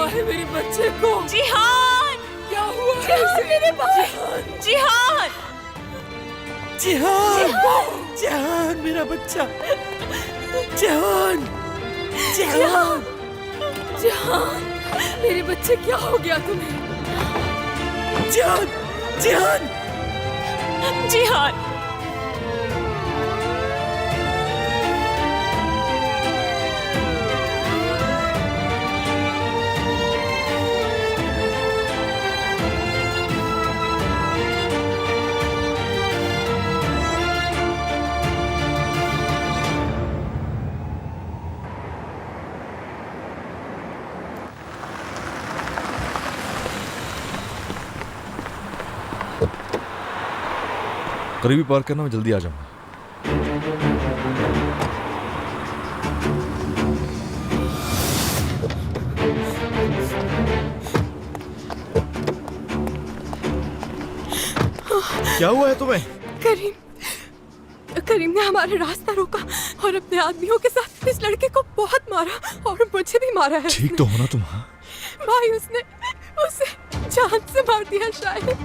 है मेरे बच्चे को? जिहान! क्या हुआ जिहान मेरे भाई! जिहान! जिहान! जिहान मेरा बच्चा! जिहान! जिहान! जिहान! मेरे बच्चे क्या हो गया तुम्हें? जिहान! जिहान! जिहान! करीबी पार्क करना, मैं जल्दी आ जाऊंगा। क्या हुआ है तुम्हें? करीम ने हमारा रास्ता रोका और अपने आदमियों के साथ इस लड़के को बहुत मारा और मुझे भी मारा है। ठीक तो हो ना तुम? हाँ भाई, उसने उसे जान से मार दिया शायद।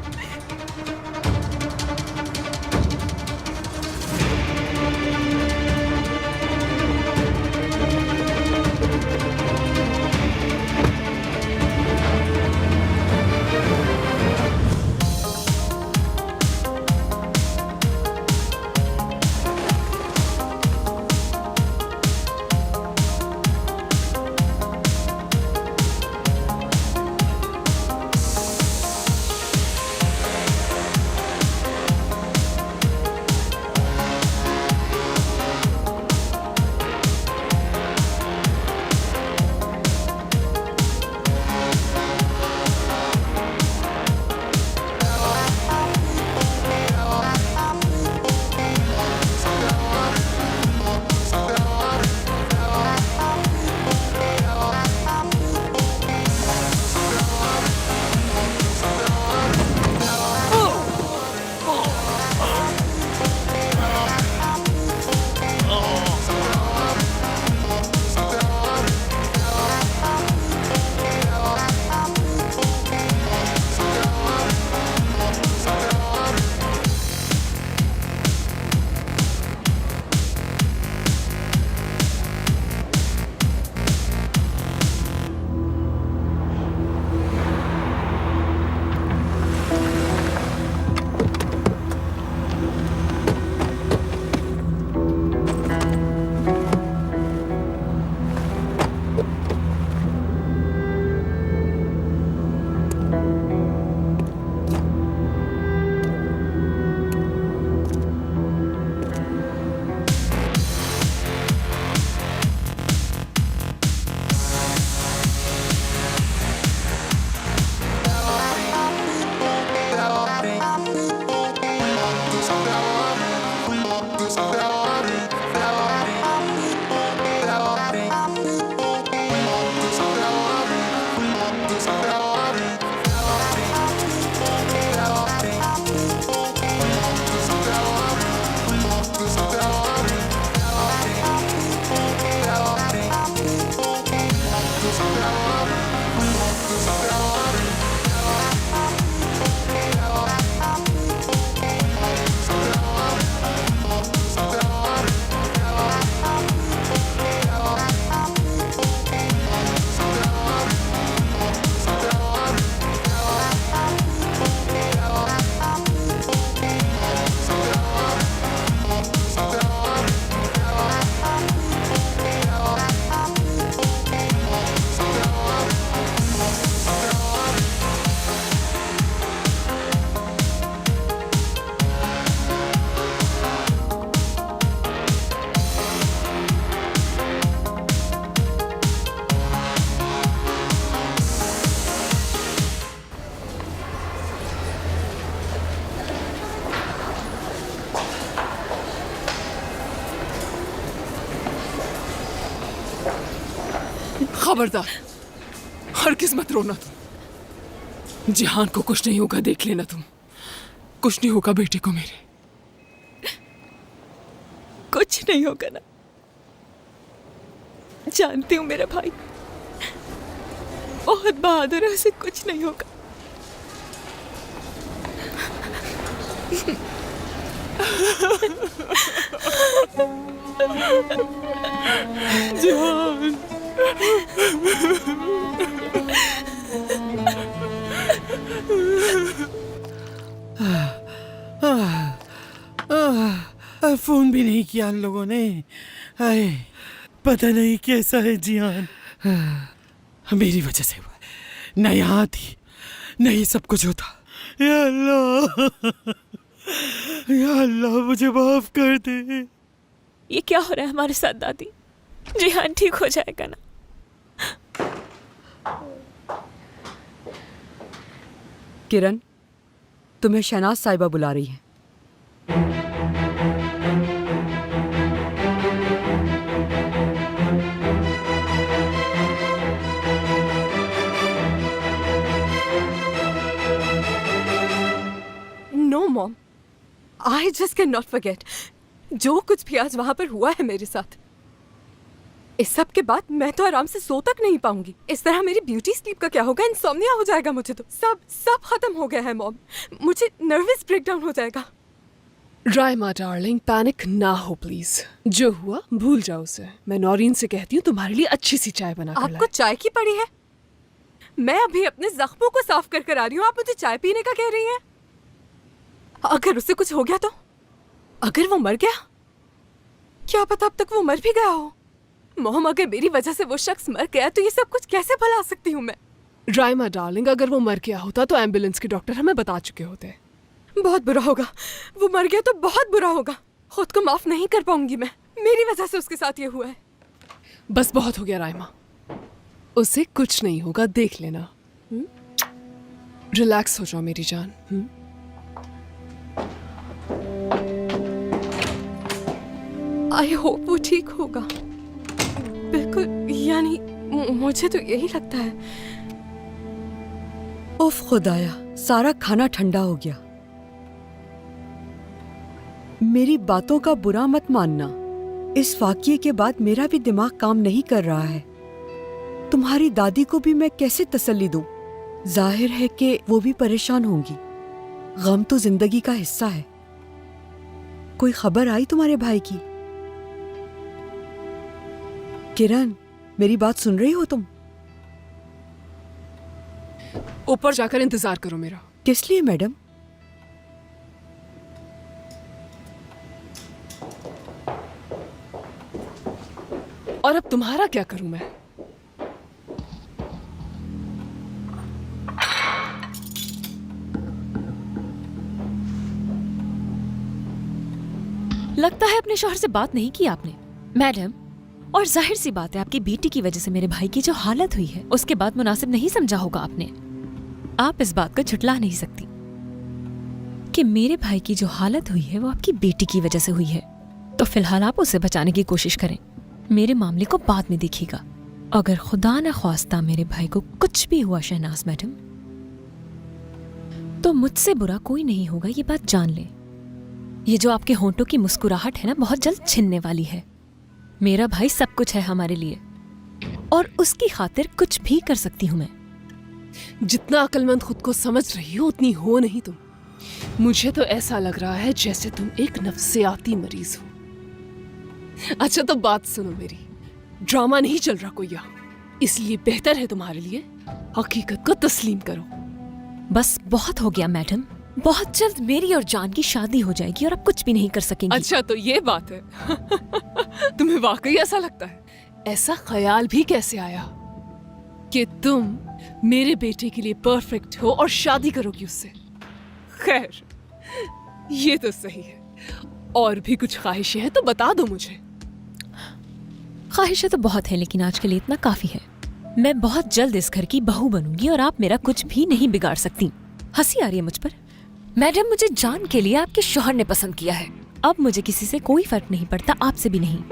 खबरदार, हरगिज़ मत रोना तुम। जिहान को कुछ नहीं होगा, देख लेना तुम। कुछ नहीं होगा बेटे को मेरे। कुछ नहीं होगा ना? जानती हूँ मेरा भाई, बहुत बहादुर है, उसे कुछ नहीं होगा। जान, फोन भी नहीं किया उन लोगों ने। आए, पता नहीं कैसा है जियान। मेरी वजह से हुआ, न यहाँ थी न ये सब कुछ होता। या अल्लाह, या अल्लाह मुझे माफ कर दे। ये क्या हो रहा है हमारे साथ दादी? जिहान ठीक हो जाएगा ना? किरण, तुम्हें शहनाज साहिबा बुला रही है। No mom, I just can not forget. जो कुछ भी आज वहां पर हुआ है मेरे साथ, इस सब के बाद मैं तो आराम से सो तक नहीं पाऊंगी। इस तरह मेरी ब्यूटी स्लीप का क्या होगा? इंसोम्निया हो जाएगा मुझे तो। सब खत्म हो गया है मॉम। मुझे नर्वस ब्रेकडाउन हो जाएगा। राइमा डार्लिंग, पैनिक ना हो प्लीज। जो हुआ भूल जाओ उसे। मैं नौरीन से कहती हूँ तुम्हारे लिए अच्छी सी चाय बना कर आपको चाय की पड़ी है? मैं अभी अपने जख्मों को साफ कर आ रही हूँ, आप मुझे चाय पीने का कह रही हैं? अगर उसे कुछ हो गया तो? अगर वो मर गया? क्या पता अब तक वो मर भी गया हो। मोहम, अगर मेरी वजह से वो शख्स मर गया तो ये सब कुछ कैसे भुला सकती हूँ मैं? राइमा डार्लिंग, अगर वो मर गया होता तो एम्बुलेंस के डॉक्टर हमें बता चुके होते। बहुत बुरा होगा। वो मर गया तो बहुत बुरा होगा। खुद को माफ नहीं कर पाऊंगी मैं। मेरी वजह से उसके साथ ये हुआ है। बस बहुत हो गया राइमा, उसे कुछ नहीं होगा, देख लेना। रिलैक्स हो जाओ मेरी जान। आई होप वो ठीक होगा। बिल्कुल, यानी मुझे तो यही लगता है। उफ खुदाया, सारा खाना ठंडा हो गया। मेरी बातों का बुरा मत मानना। इस वाकये के बाद मेरा भी दिमाग काम नहीं कर रहा है। तुम्हारी दादी को भी मैं कैसे तसल्ली दूं? जाहिर है कि वो भी परेशान होंगी। गम तो जिंदगी का हिस्सा है। कोई खबर आई तुम्हारे भाई की? किरण, मेरी बात सुन रही हो तुम? ऊपर जाकर इंतजार करो मेरा। किस लिए मैडम? और अब तुम्हारा क्या करूं मैं? लगता है अपने शौहर से बात नहीं की आपने मैडम। और जाहिर सी बात है, आपकी बेटी की वजह से मेरे भाई की जो हालत हुई है उसके बाद मुनासिब नहीं समझा होगा आपने। आप इस बात को झुटला नहीं सकती कि मेरे भाई की जो हालत हुई है वो आपकी बेटी की वजह से हुई है। तो फिलहाल आप उसे बचाने की कोशिश करें, मेरे मामले को बाद में देखिएगा। अगर खुदा न ख्वास्ता मेरे भाई को कुछ भी हुआ शहनाज मैडम, तो मुझसे बुरा कोई नहीं होगा, ये बात जान ले। ये जो आपके होंठों की मुस्कुराहट है ना, बहुत जल्द छिनने वाली है। मेरा भाई सब कुछ है हमारे लिए, और उसकी खातिर कुछ भी कर सकती हूं मैं। जितना अक्लमंद खुद को समझ रही हो उतनी हो नहीं तुम। मुझे तो ऐसा लग रहा है जैसे तुम एक नफ्सियाती मरीज हो। अच्छा तो बात सुनो मेरी, ड्रामा नहीं चल रहा कोई यहाँ, इसलिए बेहतर है तुम्हारे लिए हकीकत को तस्लीम करो। बस बहुत हो गया मैडम, बहुत जल्द मेरी और जान की शादी हो जाएगी और आप कुछ भी नहीं कर सकेंगी। अच्छा तो ये बात है। तुम्हें वाकई ऐसा लगता है? ऐसा ख्याल भी कैसे आया कि तुम मेरे बेटे के लिए परफेक्ट हो और शादी करोगी उससे? खैर, ये तो सही है। और भी कुछ ख्वाहिशें हैं तो बता दो मुझे। ख्वाहिशें तो बहुत है, लेकिन आज के लिए इतना काफी है। मैं बहुत जल्द इस घर की बहू बनूंगी और आप मेरा कुछ भी नहीं बिगाड़ सकती। हंसी आ रही है मुझ पर? मैडम, मुझे जान के लिए आपके शौहर ने पसंद किया है। अब मुझे किसी से कोई फर्क नहीं पड़ता, आपसे भी नहीं।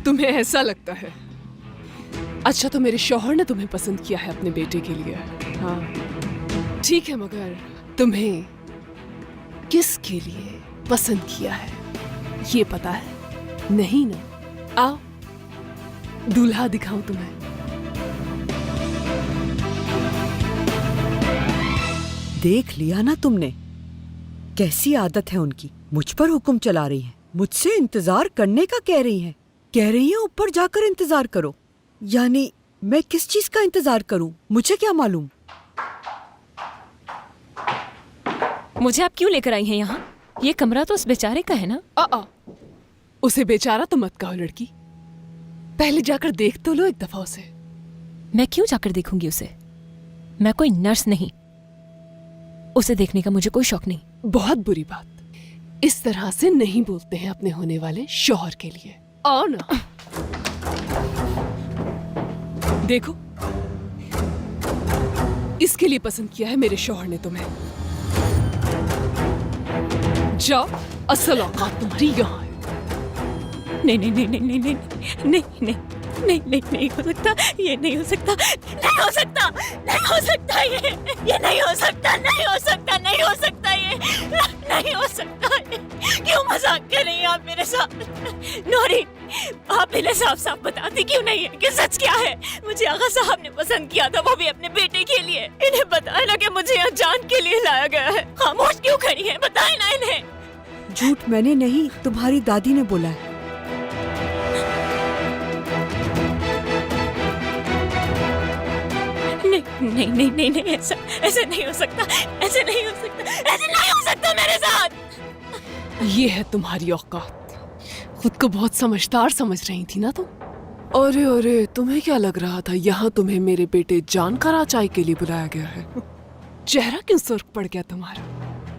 तुम्हें ऐसा लगता है? अच्छा तो मेरे शौहर ने तुम्हें पसंद किया है अपने बेटे के लिए? हाँ ठीक है, मगर तुम्हें किसके लिए पसंद किया है ये पता है? नहीं ना? आओ दूल्हा दिखाऊं तुम्हें। देख लिया ना तुमने, कैसी आदत है उनकी। मुझ पर हुक्म चला रही हैं, मुझसे इंतजार करने का कह रही हैं। कह रही हैं ऊपर जाकर इंतजार करो। यानी मैं किस चीज का इंतजार करूं, मुझे क्या मालूम। मुझे आप क्यों लेकर आई हैं यहाँ? ये कमरा तो उस बेचारे का है ना? उसे बेचारा तो मत कहो लड़की, पहले जाकर देख तो लो एक दफा उसे। मैं क्यों जाकर देखूंगी उसे? मैं कोई नर्स नहीं, उसे देखने का मुझे कोई शौक नहीं। बहुत बुरी बात, इस तरह से नहीं बोलते हैं अपने होने वाले शौहर के लिए। आओ ना, देखो इसके लिए पसंद किया है मेरे शौहर ने तुम्हें। जाओ, असल औकात तुम्हारी यहाँ है। नहीं नहीं नहीं नहीं नहीं नहीं नहीं नहीं नहीं नहीं नहीं हो सकता, ये नहीं हो सकता, नहीं हो सकता, नहीं हो सकता, ये नहीं हो सकता, नहीं हो सकता, नहीं हो सकता, ये नहीं हो सकता। क्यों मजाक कर रही हैं आप मेरे साथ? नौरी, आप इन्हें साफ साफ बताती क्यों नहीं है कि सच क्या है? मुझे आगा साहब ने पसंद किया था, वो भी अपने बेटे के लिए। इन्हें बताए ना कि मुझे यहाँ जान के लिए लाया गया है। खामोश क्यों खड़ी है? बताए ना इन्हें। झूठ मैंने नहीं, तुम्हारी दादी ने बोला है। नहीं नहीं नहीं नहीं, ऐसा ऐसे नहीं हो सकता, ऐसे नहीं हो सकता, ऐसे नहीं हो सकता मेरे साथ। ये है तुम्हारी औकात। खुद को बहुत समझदार समझ रही थी ना तुम। अरे अरे, तुम्हें क्या लग रहा था यहाँ तुम्हें मेरे बेटे जान का चाय के लिए बुलाया गया है? चेहरा क्यों सुर्ख पड़ गया तुम्हारा?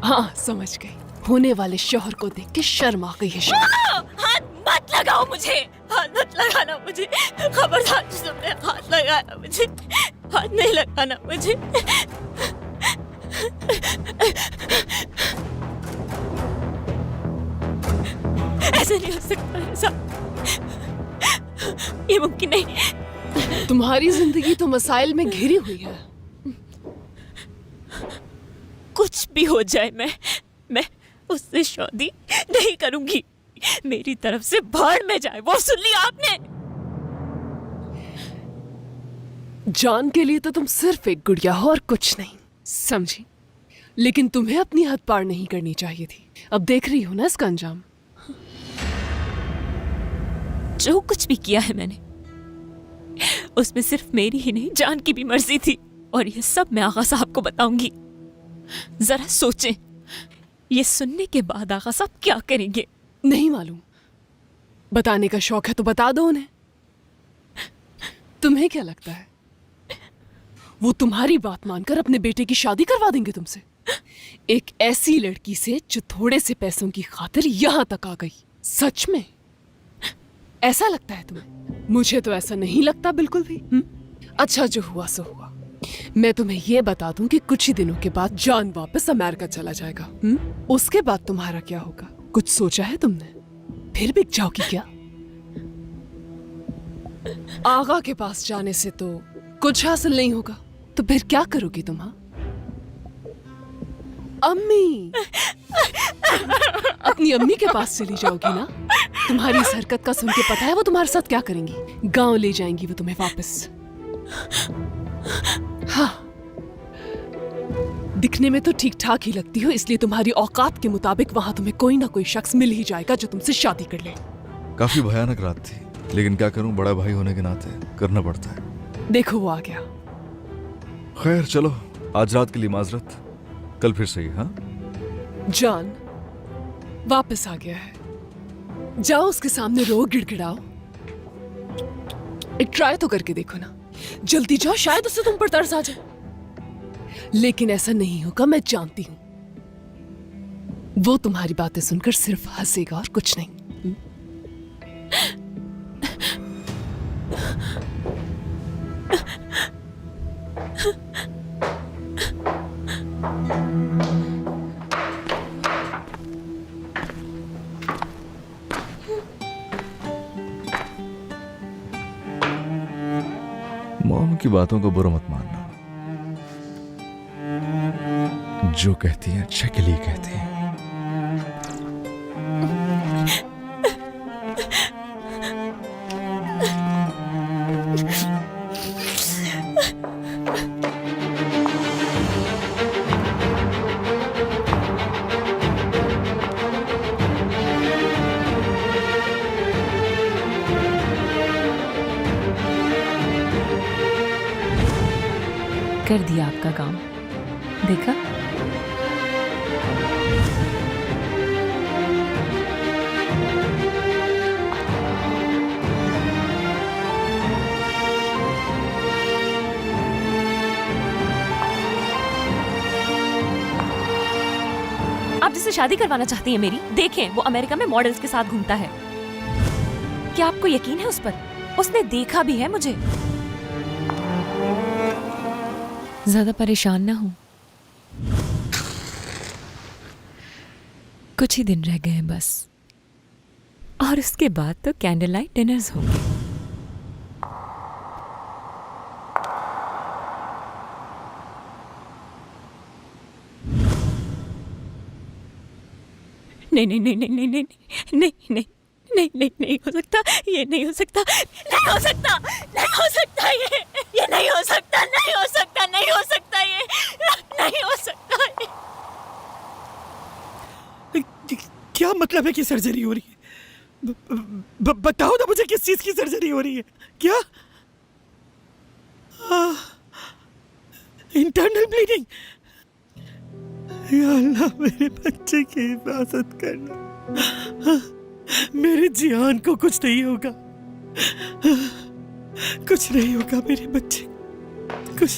हाँ समझ गई, होने वाले शौहर को देख के शर्म आ गई है शायद। हाथ मत लगाओ मुझे, हाथ मत लगाना मुझे, खबरदार तुमने हाथ लगाया मुझे, हाथ नहीं लगाना मुझे। ऐसे नहीं हो सकता ऐसा, ये मुमकिन नहीं। तुम्हारी जिंदगी तो मसाइल में घिरी हुई है। कुछ भी हो जाए, मैं उससे शादी नहीं करूंगी। मेरी तरफ से भाड़ में जाए, वो सुन लिया आपने? जान के लिए तो तुम सिर्फ एक गुड़िया हो और कुछ नहीं, समझी? लेकिन तुम्हें अपनी हद पार नहीं करनी चाहिए थी। अब देख रही हो ना इसका अंजाम। जो कुछ भी किया है मैंने, उसमें सिर्फ मेरी ही नहीं, जान की भी मर्जी थी। और ये सब मैं आगा साहब को बताऊंगी। जरा सोचें, ये सुनने के बाद आगा साहब क्या करेंगे? नहीं मालूम, बताने का शौक है तो बता दो उन्हें। तुम्हें क्या लगता है वो तुम्हारी बात मानकर अपने बेटे की शादी करवा देंगे तुमसे? एक ऐसी लड़की से जो थोड़े से पैसों की खातिर यहां तक आ गई। सच में ऐसा लगता है तुम्हें? मुझे तो ऐसा नहीं लगता बिल्कुल भी। अच्छा, जो हुआ सो हुआ। मैं तुम्हें यह बता दूं कि कुछ ही दिनों के बाद जान वापस अमेरिका चला जाएगा। उसके बाद तुम्हारा क्या होगा, कुछ सोचा है तुमने? फिर बिक जाओगी क्या? आगा के पास जाने से तो कुछ हासिल नहीं होगा, तो फिर क्या करोगी तुम? हाँ, अम्मी, अपनी अम्मी के पास चली जाओगी ना? तुम्हारी इस हरकत का सुन के पता है वो तुम्हारे साथ क्या करेंगी? गांव ले जाएंगी वो तुम्हें वापस। हाँ, दिखने में तो ठीक ठाक ही लगती हो, इसलिए तुम्हारी औकात के मुताबिक वहां तुम्हें कोई ना कोई शख्स मिल ही जाएगा जो तुमसे शादी कर ले। काफी भयानक रात थी, लेकिन क्या करूं, बड़ा भाई होने के नाते करना पड़ता है। देखो वो आ गया। खैर चलो, आज रात के लिए माजरत, कल फिर सही। हाँ, जान वापस आ गया है, जाओ उसके सामने रो, गिड़गिड़ाओ। एक ट्राई तो करके देखो ना, जल्दी जाओ, शायद उससे तुम पर तरस आ जाए। लेकिन ऐसा नहीं होगा, मैं जानती हूं। वो तुम्हारी बातें सुनकर सिर्फ हंसेगा और कुछ नहीं। मॉम की बातों को बुरा मत मानना, जो कहती है अच्छे के लिए कहती है। कर दिया आपका काम, देखा? आप जिससे शादी करवाना चाहती हैं मेरी, देखें वो अमेरिका में मॉडल्स के साथ घूमता है। क्या आपको यकीन है उस पर? उसने देखा भी है मुझे। ज्यादा परेशान ना हो, कुछ ही दिन रह गए हैं बस, और उसके बाद तो कैंडल लाइट डिनर्स होंगे। नहीं नहीं नहीं नहीं नहीं नहीं नहीं नहीं नहीं नहीं नहीं हो सकता, ये नहीं हो सकता, नहीं हो सकता, नहीं हो सकता, ये नहीं हो सकता, नहीं हो सकता, नहीं हो सकता, ये नहीं हो सकता। क्या मतलब है कि सर्जरी हो रही है? बताओ ना मुझे, किस चीज की सर्जरी हो रही है? क्या? Internal bleeding. या अल्लाह, मेरे बच्चे की हिफाजत करना। मेरे जियान को कुछ नहीं होगा, कुछ नहीं होगा मेरे बच्चे, कुछ।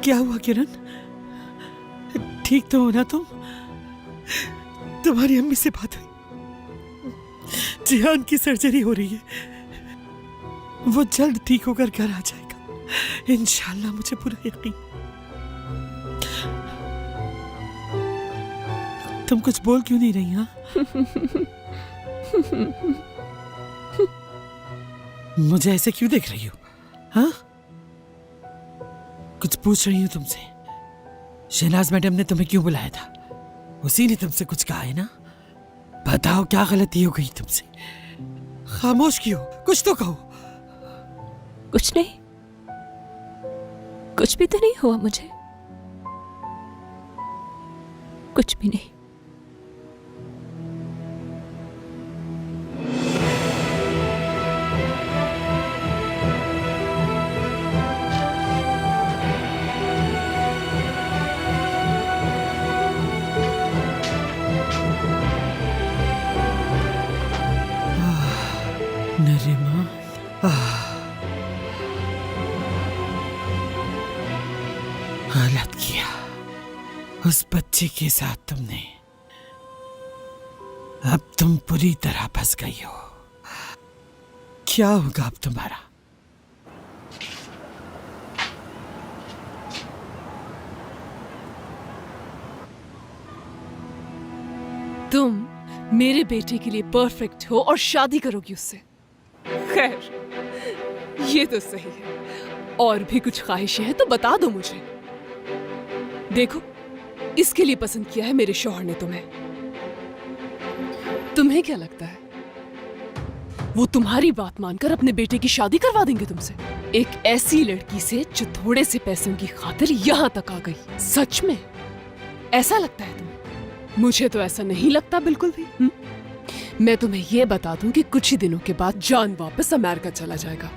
क्या हुआ किरण? ठीक तो हो ना तुम? तुम्हारी अम्मी से बात हुई? जिहान की सर्जरी हो रही है, वो जल्द ठीक होकर घर आ जाएगा इंशाल्लाह, मुझे पूरा यकीन। तुम कुछ बोल क्यों नहीं रही? हाँ, मुझे ऐसे क्यों देख रही हो? हाँ, कुछ पूछ रही हूँ तुमसे। शहनाज मैडम ने तुम्हें क्यों बुलाया था? उसी ने तुमसे कुछ कहा है ना? बताओ, क्या गलती हो गई तुमसे? खामोश क्यों? कुछ तो कहो। कुछ नहीं, कुछ भी तो नहीं हुआ मुझे, कुछ भी नहीं। नरीमा, गलत किया उस बच्चे के साथ तुमने। अब तुम पूरी तरह फंस गई हो। क्या होगा अब तुम्हारा? तुम मेरे बेटे के लिए परफेक्ट हो और शादी करोगी उससे। खैर, ये तो सही है। और भी कुछ ख्वाहिशें हैं तो बता दो मुझे। देखो, इसके लिए पसंद किया है मेरे शौहर ने तुम्हें। तुम्हें क्या लगता है वो तुम्हारी बात मानकर अपने बेटे की शादी करवा देंगे तुमसे? एक ऐसी लड़की से जो थोड़े से पैसों की खातिर यहां तक आ गई। सच में ऐसा लगता है तुम्हें? मुझे तो ऐसा नहीं लगता बिल्कुल भी। मैं तुम्हें यह बता दूं कि कुछ ही दिनों के बाद जान वापस अमेरिका चला जाएगा।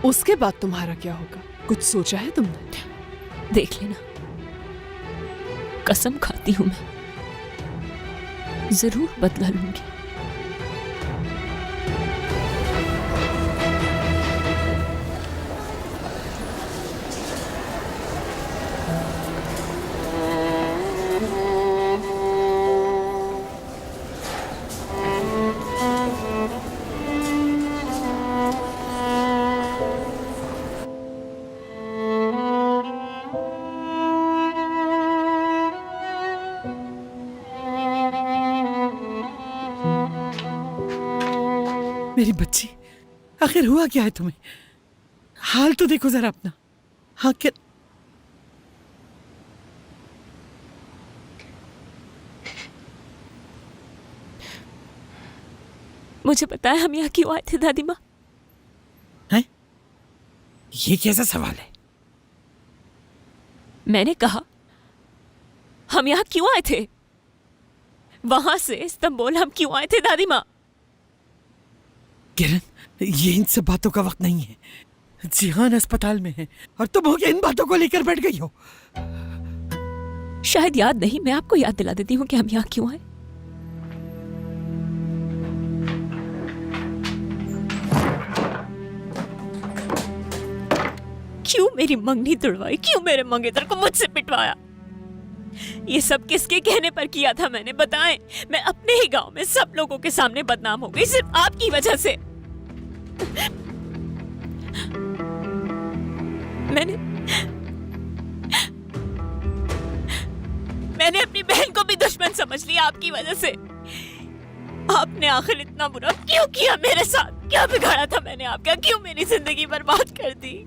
उसके बाद तुम्हारा क्या होगा? कुछ सोचा है तुमने? देख लेना, कसम खाती हूं मैं जरूर बदला लूंगी। मेरी बच्ची, आखिर हुआ क्या है तुम्हें? हाल तो देखो जरा अपना। हाँ, क्या? मुझे पता है हम यहाँ क्यों आए थे दादी माँ। हैं? ये कैसा सवाल है? मैंने कहा हम यहाँ क्यों आए थे? वहां से इस्तांबुल हम क्यों आए थे दादी माँ? किरण, ये इन सब बातों का वक्त नहीं है। जिहान अस्पताल में है और तुम होके इन बातों को लेकर बैठ गई हो। शायद याद नहीं, मैं आपको याद दिला देती हूँ कि हम यहाँ क्यों आए। क्यों मेरी मंगनी तुड़वाई, क्यों मेरे मंगेतर को मुझसे पिटवाया? ये सब किसके कहने पर किया था मैंने, बताएं। मैं अपने ही गांव में सब लोगों के सामने बदनाम हो गई सिर्फ आपकी वजह से। मैंने अपनी बहन को भी दुश्मन समझ लिया आपकी वजह से। आपने आखिर इतना बुरा क्यों किया मेरे साथ? क्या बिगाड़ा था मैंने आपका? क्यों मेरी जिंदगी बर्बाद कर दी?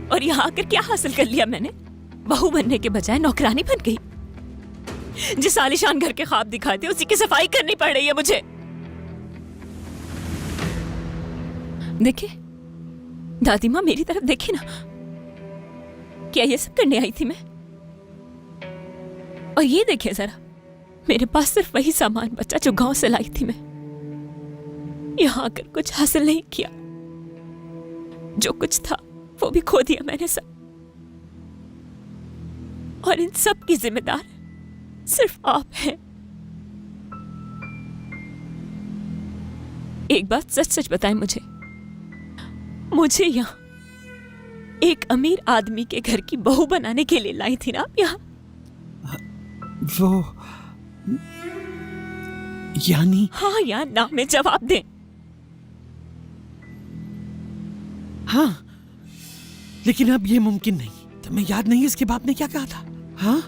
और यहाँ आकर क्या हासिल कर लिया मैंने? बहू बनने के बजाय नौकरानी बन गई। जिस आलीशान घर के ख्वाब दिखाए थे उसी की सफाई करनी पड़ रही है मुझे। देखिए दादी माँ, मेरी तरफ देखिए ना। क्या ये सब करने आई थी मैं? और ये देखिए जरा, मेरे पास सिर्फ वही सामान बचा जो गांव से लाई थी मैं। यहां आकर कुछ हासिल नहीं किया, जो कुछ था वो भी खो दिया मैंने सब। और इन सब की जिम्मेदार सिर्फ आप हैं। एक बात सच सच बताएं मुझे यहाँ एक अमीर आदमी के घर की बहू बनाने के लिए लाई थी ना आप यहाँ? वो यानी? हाँ या ना में जवाब दें। हाँ, लेकिन अब ये मुमकिन नहीं। तुम्हें याद नहीं इसके बाप ने क्या कहा था? हाँ,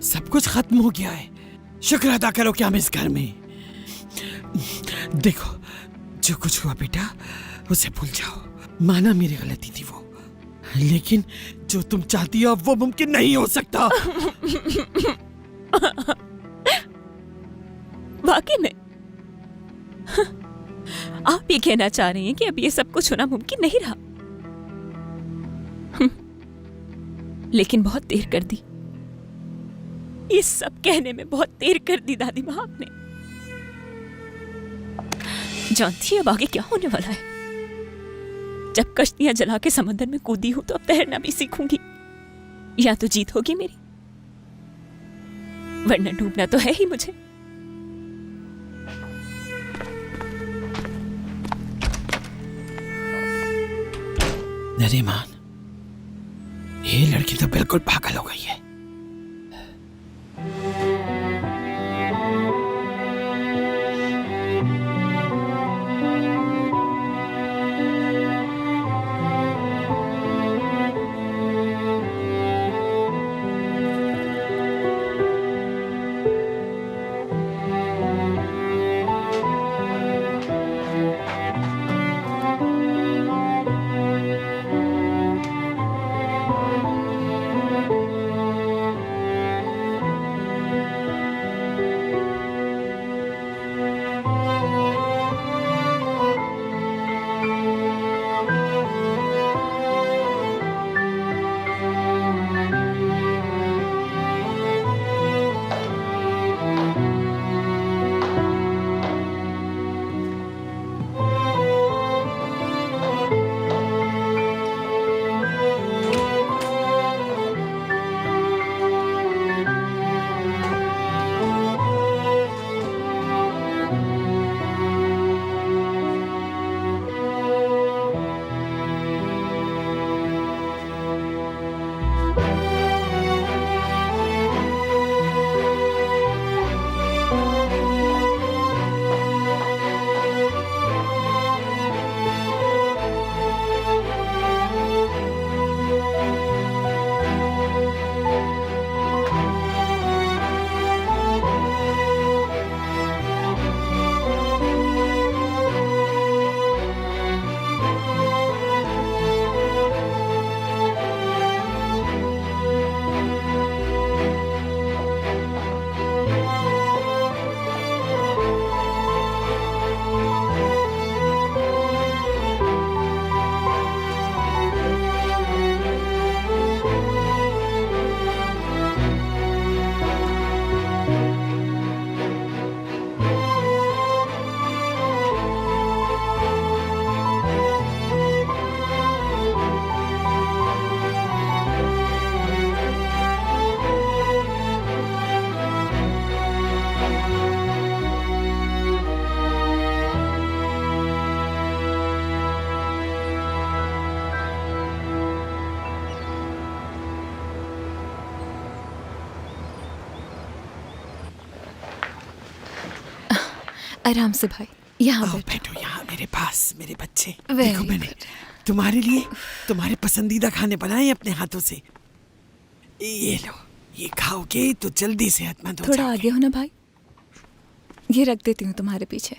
सब कुछ खत्म हो गया है। शुक्र अदा करो कि हम इस घर में। देखो, जो कुछ हुआ बेटा उसे भूल जाओ। माना मेरी गलती थी वो, लेकिन जो तुम चाहती हो वो मुमकिन नहीं हो सकता। वाकई में आप ये कहना चाह रही हैं कि अब ये सब कुछ होना मुमकिन नहीं रहा? लेकिन बहुत देर कर दी। ये सब कहने में बहुत देर कर दी दादी माँ आपने। जानती है अब आगे क्या होने वाला है? जब कश्तियां जला के समंदर में कूदी हूं तो अब तैरना भी सीखूंगी। या तो जीत होगी मेरी, वरना डूबना तो है ही मुझे। नरीमान, ये लड़की तो बिल्कुल पागल हो गई है। आराम से भाई, यहाँ आओ बैठो। बैठो यहाँ मेरे पास, मेरे बच्चे। Very देखो मैंने good. तुम्हारे लिए तुम्हारे पसंदीदा खाने बनाए अपने हाथों से। ये लो, ये खाओगे तो जल्दी सेहतमंद हो थोड़ा जाओगे। आगे हो ना भाई, ये रख देती हूँ तुम्हारे पीछे।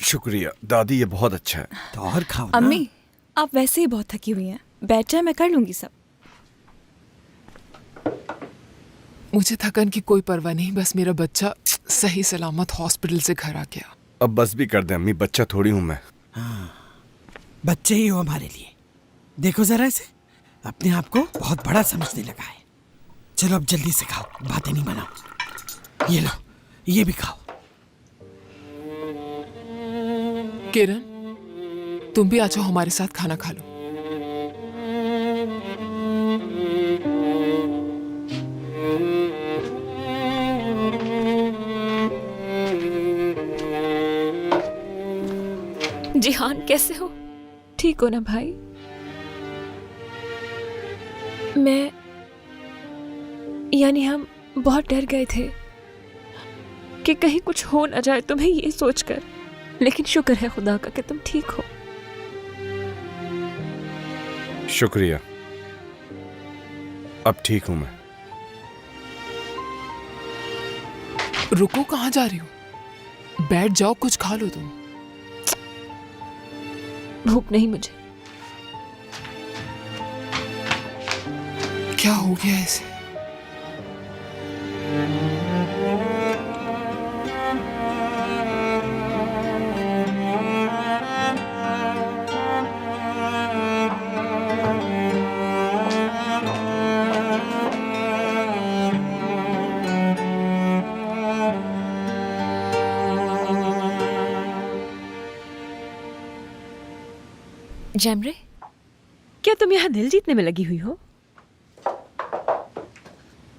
शुक्रिया दादी, ये बहुत अच्छा है। तो और खाओ ना। अम्मी, आप वैसे ही बहुत थकी हुई हैं, बैठ जाए, मैं कर लूंगी सब। मुझे थकन की कोई परवाह नहीं, बस मेरा बच्चा सही सलामत हॉस्पिटल से घर आ गया। अब बस भी कर दे अम्मी, बच्चा थोड़ी हूँ मैं। बच्चे ही हो हमारे लिए। देखो जरा इसे, अपने आप को बहुत बड़ा समझने लगा है। चलो अब जल्दी से खाओ, बातें नहीं बनाओ। ये लो, ये भी खाओ। किरण, तुम भी आ जाओ, हमारे साथ खाना खा लो। जिहान कैसे हो? ठीक हो ना भाई? यानी हम बहुत डर गए थे कि कहीं कुछ हो ना जाए तुम्हें, ये सोचकर। लेकिन शुक्र है खुदा का कि तुम ठीक हो। शुक्रिया, अब ठीक हूँ मैं। रुको, कहाँ जा रही हो? बैठ जाओ, कुछ खा लो तुम। भूख नहीं मुझे। क्या हो गया इसे? जैमरे, क्या तुम यहाँ दिल जीतने में लगी हुई हो?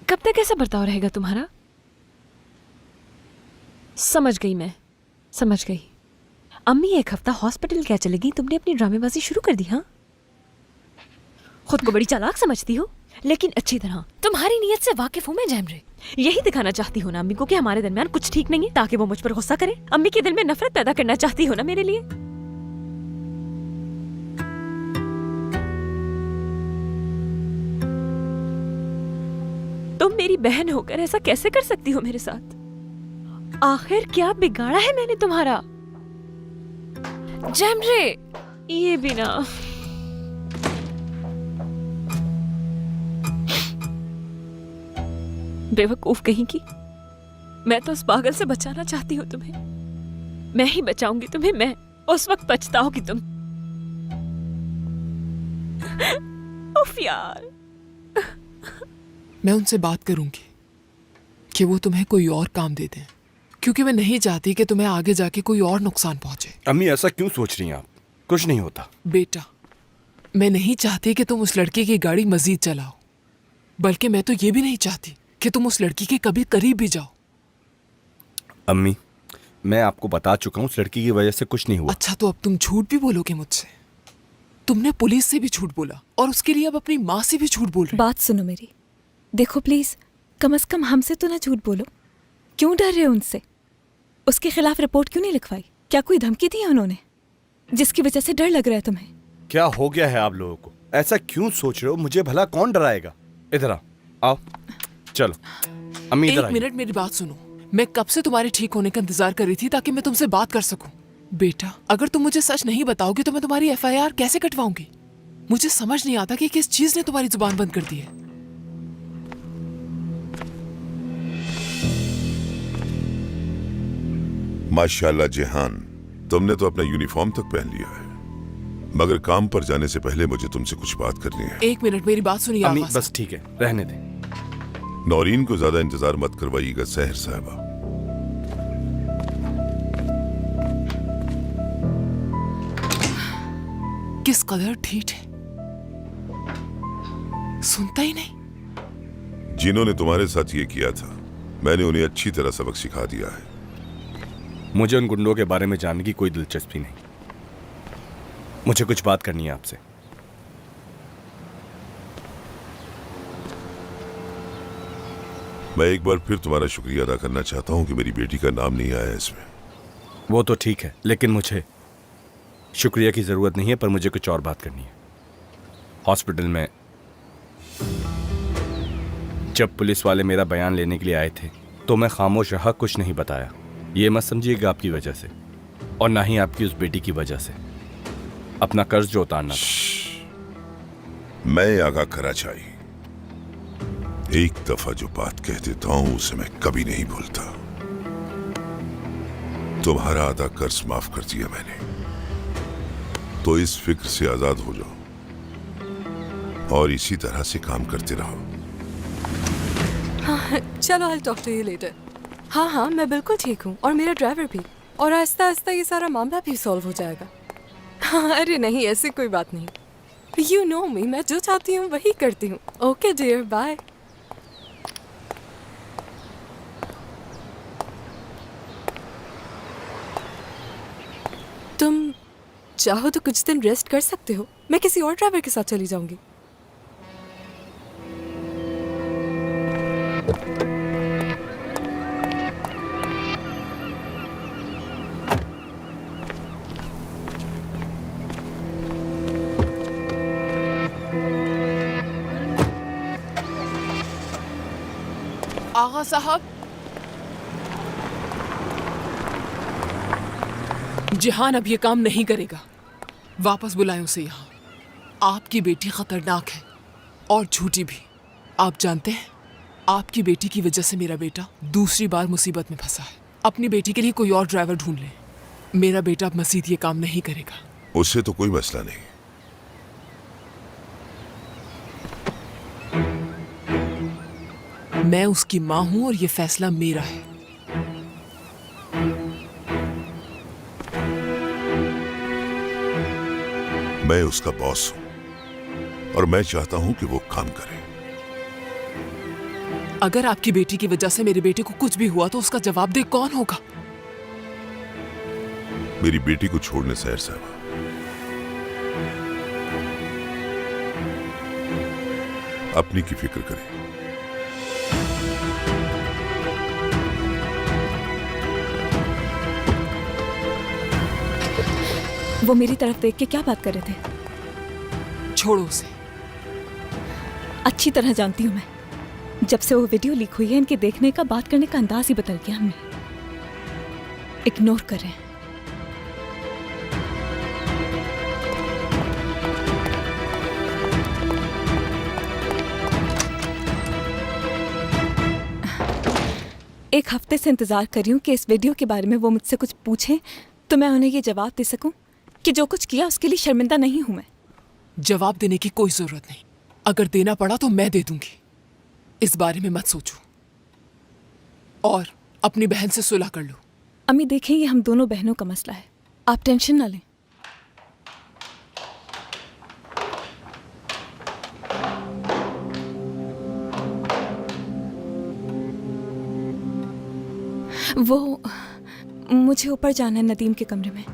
कब तक ऐसा बर्ताव रहेगा तुम्हारा? समझ गई मैं, समझ गई। अम्मी एक हफ्ता हॉस्पिटल क्या चलेगी, तुमने अपनी ड्रामेबाजी शुरू कर दी? हाँ, खुद को बड़ी चालाक समझती हो, लेकिन अच्छी तरह तुम्हारी नीयत से वाकिफ हूँ मैं जैमरे। यही दिखाना चाहती हो ना अम्मी को कि हमारे दरमियान कुछ ठीक नहीं है, ताकि वो मुझ पर गुस्सा करे? अम्मी के दिल में नफरत पैदा करना चाहती हो ना मेरे लिए? तुम मेरी बहन होकर ऐसा कैसे कर सकती हो मेरे साथ? आखिर क्या बिगाड़ा है मैंने तुम्हारा? जैमरे, ये भी ना। बेवकूफ कहीं की। मैं तो उस पागल से बचाना चाहती हूँ तुम्हें। मैं ही बचाऊंगी तुम्हें। मैं उस वक्त पछताओगी तुम। उफ यार। मैं उनसे बात करूंगी कि वो तुम्हें कोई और काम दे दें, क्योंकि मैं नहीं चाहती कि तुम्हें आगे जाके कोई और नुकसान पहुंचे। अम्मी ऐसा क्यों सोच रही हैं आप? कुछ नहीं होता। बेटा, मैं नहीं चाहती कि तुम उस लड़के की गाड़ी मजीद चलाओ, बल्कि मैं तो ये भी नहीं चाहती कि तुम उस लड़की के कभी करीब भी जाओ। अम्मी, मैं आपको बता चुका हूँ, उस लड़की की वजह से कुछ नहीं हुआ। अच्छा, तो अब तुम झूठ भी बोलोगे मुझसे? तुमने पुलिस से भी झूठ बोला और उसके लिए अब अपनी माँ से भी झूठ बोल रहे हो। बात सुनो मेरी, देखो प्लीज, कम से कम हमसे तो ना झूठ बोलो। क्यों डर रहे हो उनसे? उसके खिलाफ रिपोर्ट क्यों नहीं लिखवाई? क्या कोई धमकी दी है उन्होंने जिसकी वजह से डर लग रहा है तुम्हें? क्या हो गया है आप लोगों को? ऐसा क्यों सोच रहे हो? मुझे भला कौन डराएगा? इधर आओ, चलो। अम्मी इधर एक आइए। मिनट, मेरी बात सुनो। मैं कब से तुम्हारे ठीक होने का इंतजार कर रही थी ताकि मैं तुमसे बात कर सकूं। बेटा, अगर तुम मुझे सच नहीं बताओगे तो मैं तुम्हारी FIR कैसे कटवाऊंगी? मुझे समझ नहीं आता कि किस चीज ने तुम्हारी जुबान बंद कर दी है। माशाल्लाह जिहान, तुमने तो अपना यूनिफॉर्म तक पहन लिया है, मगर काम पर जाने से पहले मुझे तुमसे कुछ बात करनी है। एक मिनट, मेरी बात सुनिए। अम्मी आवाज़। बस ठीक है, रहने दें। नौरीन को ज्यादा इंतजार मत करवाइएगा सहर साहबा। किस कदर ठीक है, सुनता ही नहीं। जिन्होंने तुम्हारे साथ ये किया था, मैंने उन्हें अच्छी तरह सबक सिखा दिया है। मुझे उन गुंडों के बारे में जानने की कोई दिलचस्पी नहीं। मुझे कुछ बात करनी है आपसे। मैं एक बार फिर तुम्हारा शुक्रिया अदा करना चाहता हूँ कि मेरी बेटी का नाम नहीं आया इसमें। वो तो ठीक है, लेकिन मुझे शुक्रिया की जरूरत नहीं है, पर मुझे कुछ और बात करनी है। हॉस्पिटल में जब पुलिस वाले मेरा बयान लेने के लिए आए थे तो मैं खामोश रहा, कुछ नहीं बताया। ये मत समझिएगा आपकी वजह से, और ना ही आपकी उस बेटी की वजह से। अपना कर्ज जो उतारना था। मैं आगा कराचाई एक दफा जो बात कह देता हूं उसे मैं कभी नहीं भूलता। तुम्हारा आधा कर्ज माफ कर दिया मैंने, तो इस फिक्र से आजाद हो जाओ और इसी तरह से काम करते रहो। हाँ, चलो I talk to you later. हाँ हाँ, मैं बिल्कुल ठीक हूँ, और मेरा ड्राइवर भी, और आहिस्ता आहिस्ता ये सारा मामला भी सॉल्व हो जाएगा। हाँ, अरे नहीं, ऐसी कोई बात नहीं। यू नो मी, मैं जो चाहती हूँ वही करती हूँ। Okay dear, bye. तुम चाहो तो कुछ दिन रेस्ट कर सकते हो, मैं किसी और ड्राइवर के साथ चली जाऊंगी। आगा साहब, जिहान अब ये काम नहीं करेगा। वापस बुलाएं उसे यहाँ। आपकी बेटी खतरनाक है और झूठी भी। आप जानते हैं, आपकी बेटी की वजह से मेरा बेटा दूसरी बार मुसीबत में फंसा है। अपनी बेटी के लिए कोई और ड्राइवर ढूंढ लें। मेरा बेटा अब मजीद ये काम नहीं करेगा। उससे तो कोई मसला नहीं। मैं उसकी माँ हूं और ये फैसला मेरा है। मैं उसका बॉस हूं और मैं चाहता हूं कि वो काम करे। अगर आपकी बेटी की वजह से मेरे बेटे को कुछ भी हुआ तो उसका जवाबदेह कौन होगा? मेरी बेटी को छोड़ने सैर साहब, अपनी की फिक्र करें। वो मेरी तरफ देख के क्या बात कर रहे थे? छोड़ो उसे। अच्छी तरह जानती हूँ मैं। जब से वो वीडियो लीक हुई है, इनके देखने का, बात करने का अंदाज ही बदल गया। हमने इग्नोर करें। एक हफ्ते से इंतजार कर रही हूँ कि इस वीडियो के बारे में वो मुझसे कुछ पूछें तो मैं उन्हें ये जवाब दे सकूं कि जो कुछ किया उसके लिए शर्मिंदा नहीं हूं मैं। जवाब देने की कोई जरूरत नहीं। अगर देना पड़ा तो मैं दे दूंगी। इस बारे में मत सोचो और अपनी बहन से सुलह कर लो। अम्मी देखें, ये हम दोनों बहनों का मसला है, आप टेंशन ना लें। वो मुझे ऊपर जाना है नदीम के कमरे में।